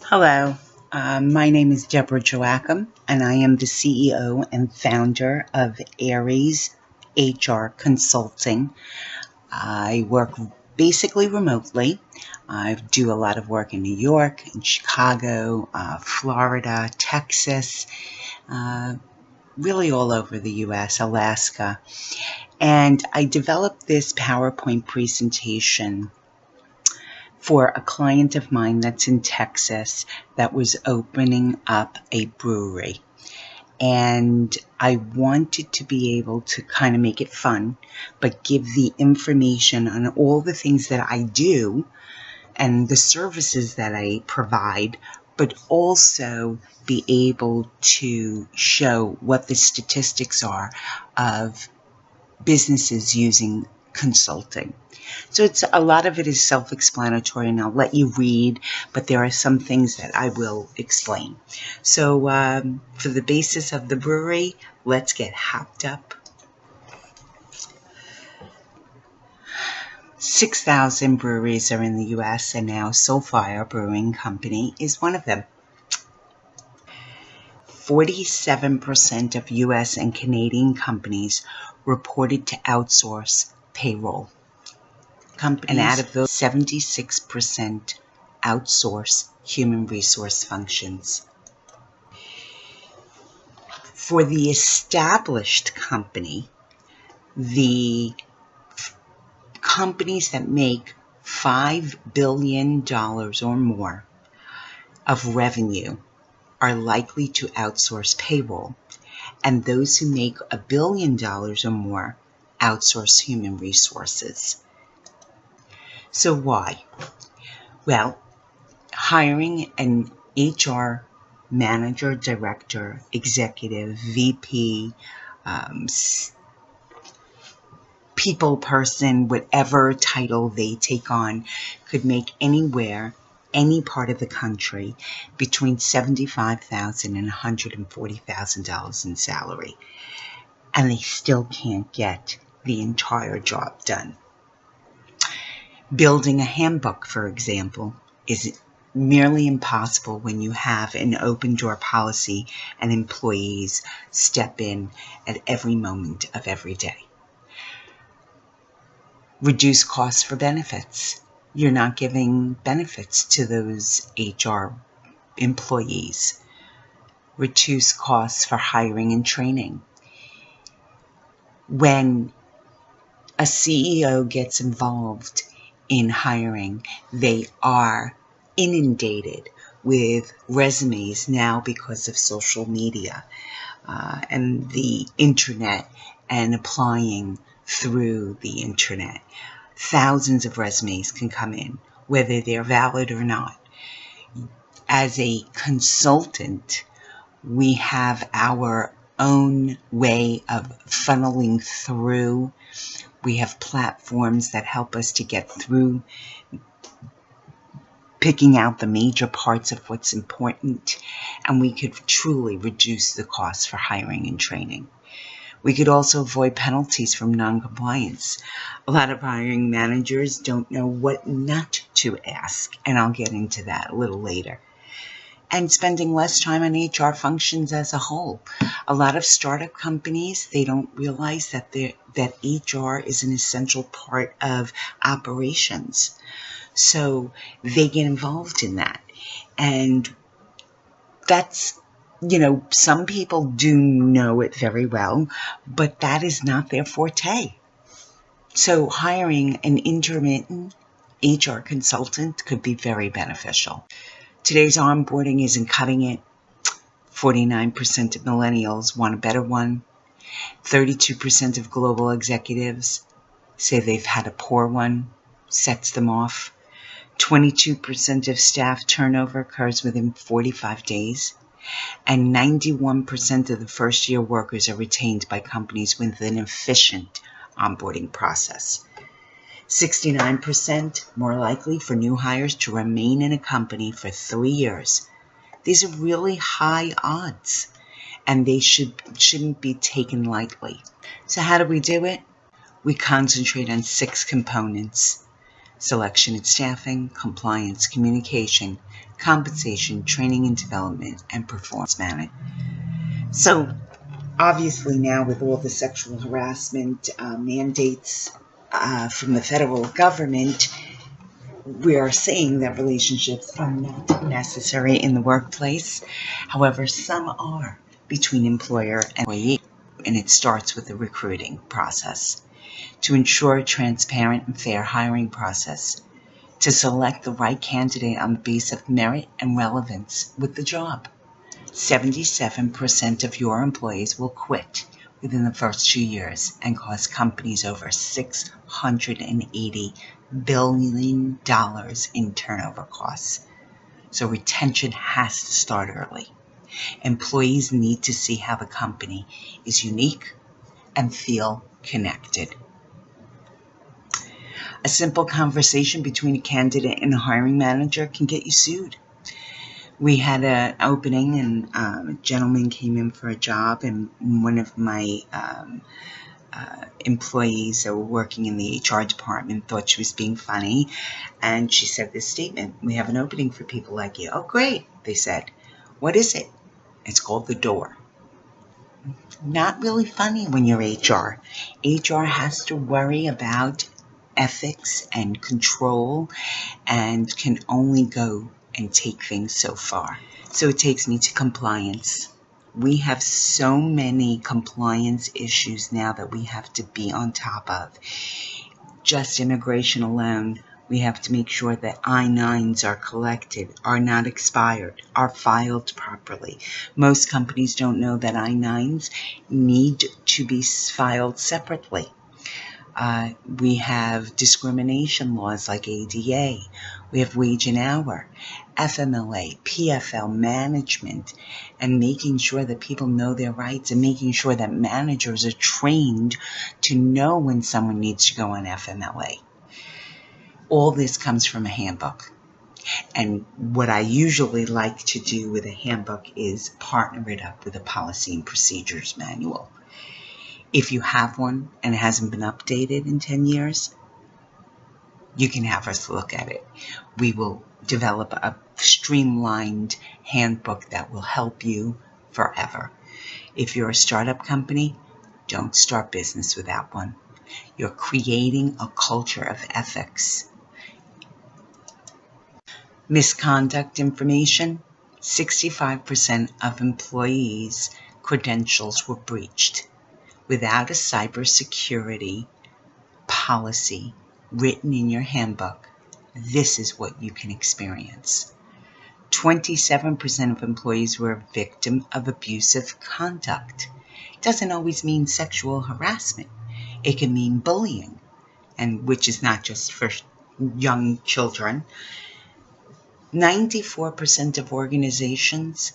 Hello, my name is Deborah Joachim, and I am the CEO and founder of Aries HR Consulting. I work basically remotely. I do a lot of work in New York, in Chicago, Florida, Texas, really all over the U.S., Alaska. And I developed this PowerPoint presentation for a client of mine that's in Texas that was opening up a brewery. And I wanted to be able to kind of make it fun, but give the information on all the things that I do and the services that I provide, but also be able to show what the statistics are of businesses using consulting. So a lot of it is self-explanatory, and I'll let you read, but there are some things that I will explain. So for the basis of the brewery, let's get hopped up. 6,000 breweries are in the U.S., and now Soulfire Brewing Company is one of them. 47% of U.S. and Canadian companies reported to outsource payroll. And out of those, 76% outsource human resource functions. For the established company, the companies that make $5 billion or more of revenue are likely to outsource payroll, and those who make $1 billion or more outsource human resources. So why? Well, hiring an HR manager, director, executive, VP, people person, whatever title they take on, could make anywhere, any part of the country, between $75,000 and $140,000 in salary. And they still can't get the entire job done. Building a handbook, for example, is merely impossible when you have an open door policy and employees step in at every moment of every day. Reduce costs for benefits. You're not giving benefits to those HR employees. Reduce costs for hiring and training. When a CEO gets involved in hiring, they are inundated with resumes now because of social media and the internet and applying through the internet. Thousands of resumes can come in, whether they're valid or not. As a consultant, we have our own way of funneling through. We have platforms that help us to get through picking out the major parts of what's important, and we could truly reduce the costs for hiring and training. We could also avoid penalties from non-compliance. A lot of hiring managers don't know what not to ask, and I'll get into that a little later. And spending less time on HR functions as a whole. A lot of startup companies, they don't realize that HR is an essential part of operations. So they get involved in that. And that's, some people do know it very well, but that is not their forte. So hiring an intermittent HR consultant could be very beneficial. Today's onboarding isn't cutting it. 49% of millennials want a better one. 32% of global executives say they've had a poor one, sets them off. 22% of staff turnover occurs within 45 days. And 91% of the first-year workers are retained by companies with an efficient onboarding process. 69% more likely for new hires to remain in a company for 3 years. These are really high odds, and they shouldn't be taken lightly. So how do we do it? We concentrate on 6 components. selection and staffing, compliance, communication, compensation, training and development, and performance management. So obviously now with all the sexual harassment mandates from the federal government, we are saying that relationships are not necessary in the workplace. However, some are between employer and employee, and it starts with the recruiting process. To ensure a transparent and fair hiring process, to select the right candidate on the basis of merit and relevance with the job. 77% of your employees will quit within the first 2 years and cause companies over $680 billion in turnover costs. So retention has to start early. Employees need to see how the company is unique and feel connected. A simple conversation between a candidate and a hiring manager can get you sued. We had an opening, and a gentleman came in for a job, and one of my employees that were working in the HR department thought she was being funny, and she said this statement: "We have an opening for people like you." "Oh, great," they said. "What is it?" "It's called the door." Not really funny when you're HR. HR has to worry about ethics and control and can only go and take things so far. So it takes me to compliance. We have so many compliance issues now that we have to be on top of. Just immigration alone, we have to make sure that I-9s are collected, are not expired, are filed properly. Most companies don't know that I-9s need to be filed separately. We have discrimination laws like ADA. We have wage and hour, FMLA, PFL management, and making sure that people know their rights and making sure that managers are trained to know when someone needs to go on FMLA. All this comes from a handbook. And what I usually like to do with a handbook is partner it up with a policy and procedures manual. If you have one and it hasn't been updated in 10 years, you can have us look at it. We will develop a streamlined handbook that will help you forever. If you're a startup company, don't start business without one. You're creating a culture of ethics. Misconduct information: 65% of employees' credentials were breached. Without a cybersecurity policy written in your handbook, this is what you can experience. 27% of employees were a victim of abusive conduct. It doesn't always mean sexual harassment. It can mean bullying, and which is not just for young children. 94% of organizations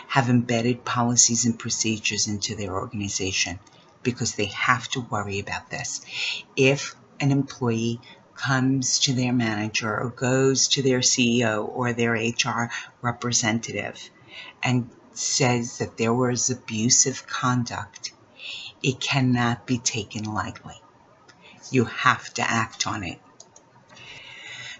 have embedded policies and procedures into their organization because they have to worry about this. If an employee comes to their manager or goes to their CEO or their HR representative and says that there was abusive conduct, it cannot be taken lightly. You have to act on it.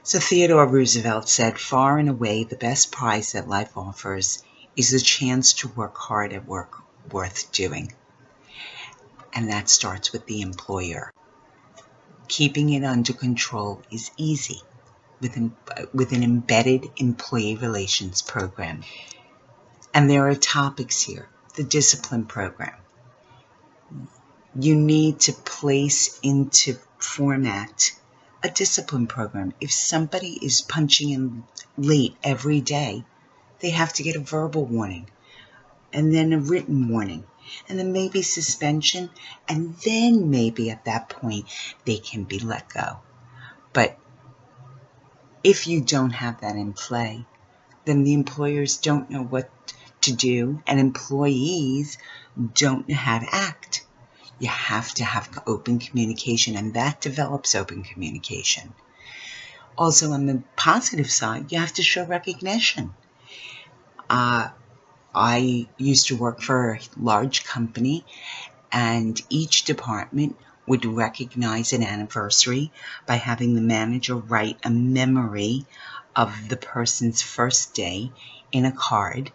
So Theodore Roosevelt said, "Far and away the best prize that life offers is the chance to work hard at work worth doing." And that starts with the employer. Keeping it under control is easy with an embedded employee relations program. And there are topics here. The discipline program. You need to place into format a discipline program. If somebody is punching in late every day, they have to get a verbal warning and then a written warning, and then maybe suspension, and then maybe at that point they can be let go. But if you don't have that in play, then the employers don't know what to do, and employees don't know how to act. You have to have open communication, and that develops open communication. Also, on the positive side, you have to show recognition. I used to work for a large company, and each department would recognize an anniversary by having the manager write a memory of the person's first day in a card.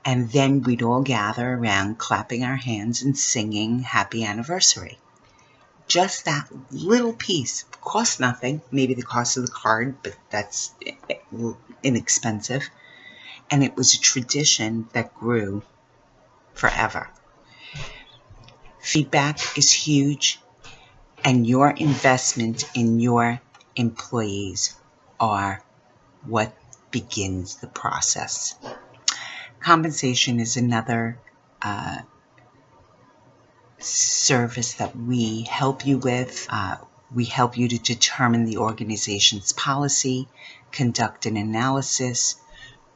And then we'd all gather around clapping our hands and singing happy anniversary. Just that little piece cost nothing, maybe the cost of the card, but that's inexpensive. And it was a tradition that grew forever. Feedback is huge, and your investment in your employees are what begins the process. Compensation is another service that we help you with. We help you to determine the organization's policy, conduct an analysis,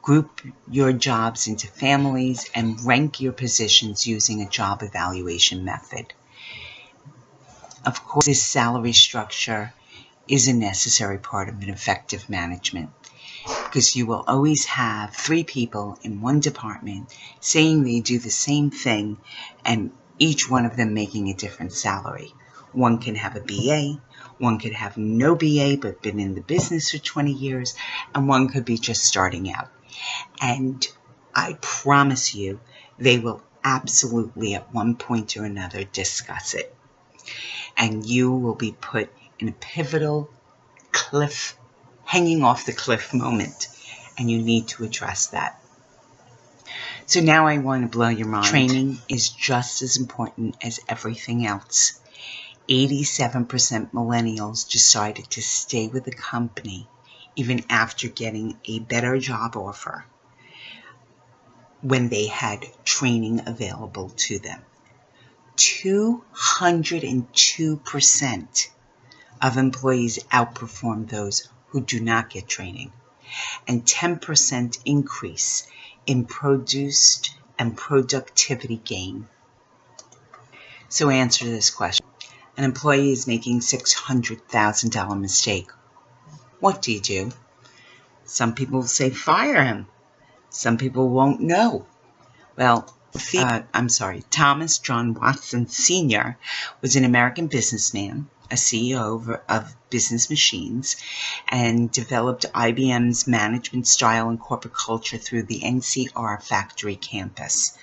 group your jobs into families, and rank your positions using a job evaluation method. Of course, this salary structure is a necessary part of an effective management, because you will always have 3 people in one department saying they do the same thing, and each one of them making a different salary. One can have a BA, one could have no BA but been in the business for 20 years, and one could be just starting out. And I promise you, they will absolutely at one point or another discuss it. And you will be put in a pivotal cliff, hanging off the cliff moment, and you need to address that. So now I want to blow your mind. Training is just as important as everything else. 87% millennials decided to stay with the company even after getting a better job offer when they had training available to them. 202% of employees outperform those who do not get training, and 10% increase in produced and productivity gain. So answer this question. An employee is making $600,000 mistake. What do you do? Some people will say fire him. Some people won't know. Well, Thomas John Watson Sr. was an American businessman, a CEO of Business Machines, and developed IBM's management style and corporate culture through the NCR factory campus.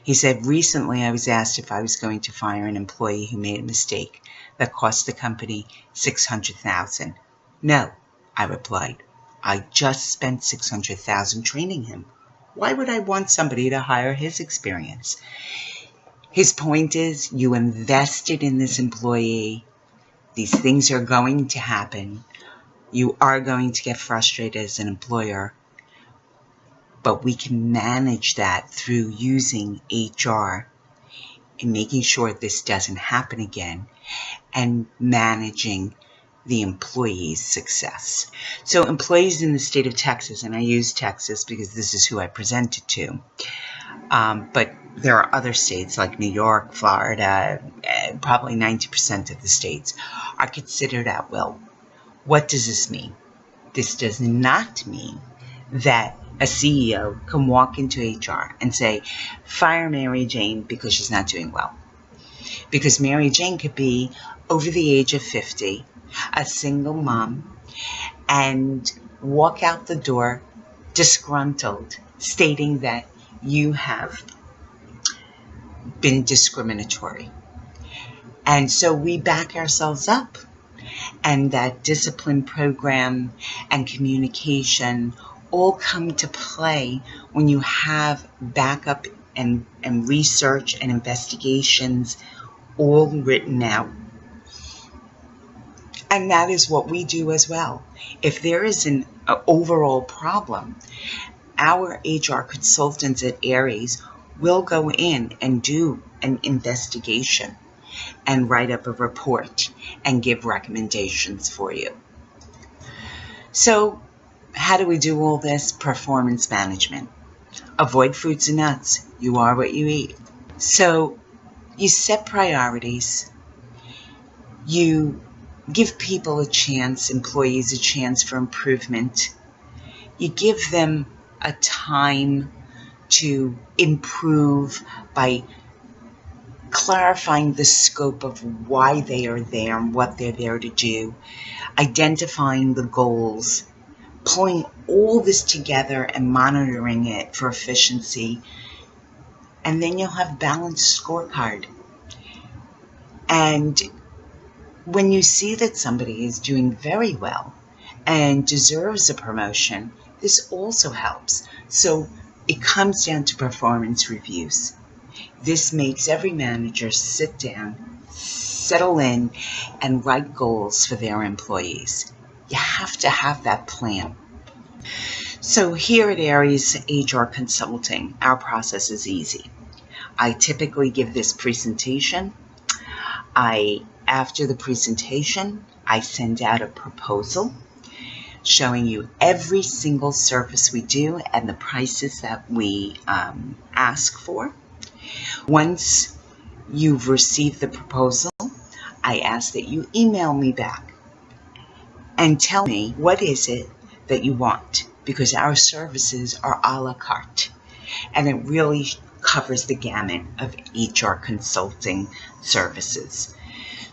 He said, recently I was asked if I was going to fire an employee who made a mistake that cost the company $600,000. No, I replied. I just spent $600,000 training him. Why would I want somebody to hire his experience? His point is, you invested in this employee. These things are going to happen. You are going to get frustrated as an employer, but we can manage that through using HR and making sure this doesn't happen again, and managing the employee's success. So employees in the state of Texas, and I use Texas because this is who I presented to, but there are other states like New York, Florida, probably 90% of the states are considered at will. What does this mean? This does not mean that a CEO can walk into HR and say, fire Mary Jane because she's not doing well. Because Mary Jane could be over the age of 50, a single mom, and walk out the door disgruntled, stating that you have been discriminatory. And so we back ourselves up, and that discipline program and communication all come to play when you have backup and research and investigations all written out. And that is what we do as well. If there is an overall problem, our HR consultants at Aries will go in and do an investigation and write up a report and give recommendations for you. So how do we do all this? Performance management. Avoid fruits and nuts. You are what you eat. So you set priorities. You give people a chance, employees a chance for improvement. You give them a time to improve by clarifying the scope of why they are there and what they're there to do, identifying the goals, pulling all this together and monitoring it for efficiency, and then you'll have a balanced scorecard. And when you see that somebody is doing very well and deserves a promotion, this also helps. So it comes down to performance reviews. This makes every manager sit down, settle in, and write goals for their employees. You have to have that plan. So here at Aries HR Consulting, our process is easy. I typically give this presentation. After the presentation, I send out a proposal showing you every single service we do and the prices that we ask for. Once you've received the proposal, I ask that you email me back and tell me what is it that you want, because our services are a la carte and it really covers the gamut of HR consulting services.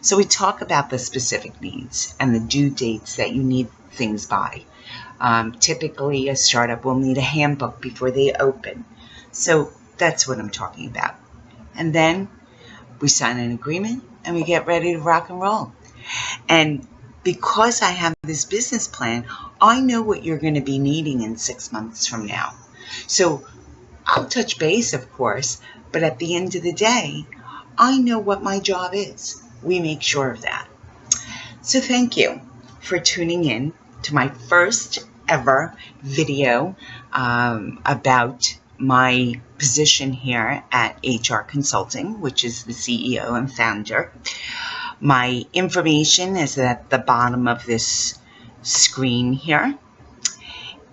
So we talk about the specific needs and the due dates that you need things by. Typically, a startup will need a handbook before they open. So that's what I'm talking about. And then we sign an agreement and we get ready to rock and roll. And because I have this business plan, I know what you're going to be needing in 6 months from now. So I'll touch base, of course, but at the end of the day, I know what my job is. We make sure of that. So thank you for tuning in to my first ever video about my position here at HR Consulting, which is the CEO and founder. My information is at the bottom of this screen here.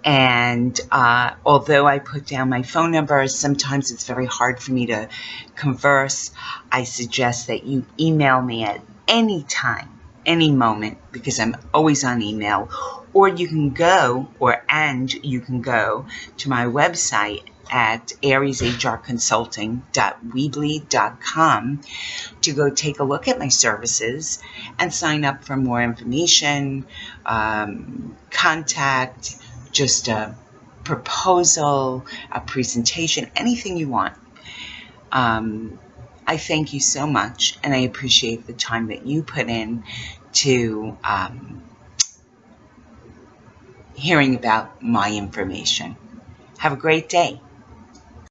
And although I put down my phone number, sometimes it's very hard for me to converse. I suggest that you email me at any time, any moment, because I'm always on email. Or you can go, you can go to my website at arieshrconsulting.weebly.com to go take a look at my services and sign up for more information, contact, just a proposal, a presentation, anything you want. I thank you so much, and I appreciate the time that you put in to hearing about my information. Have a great day.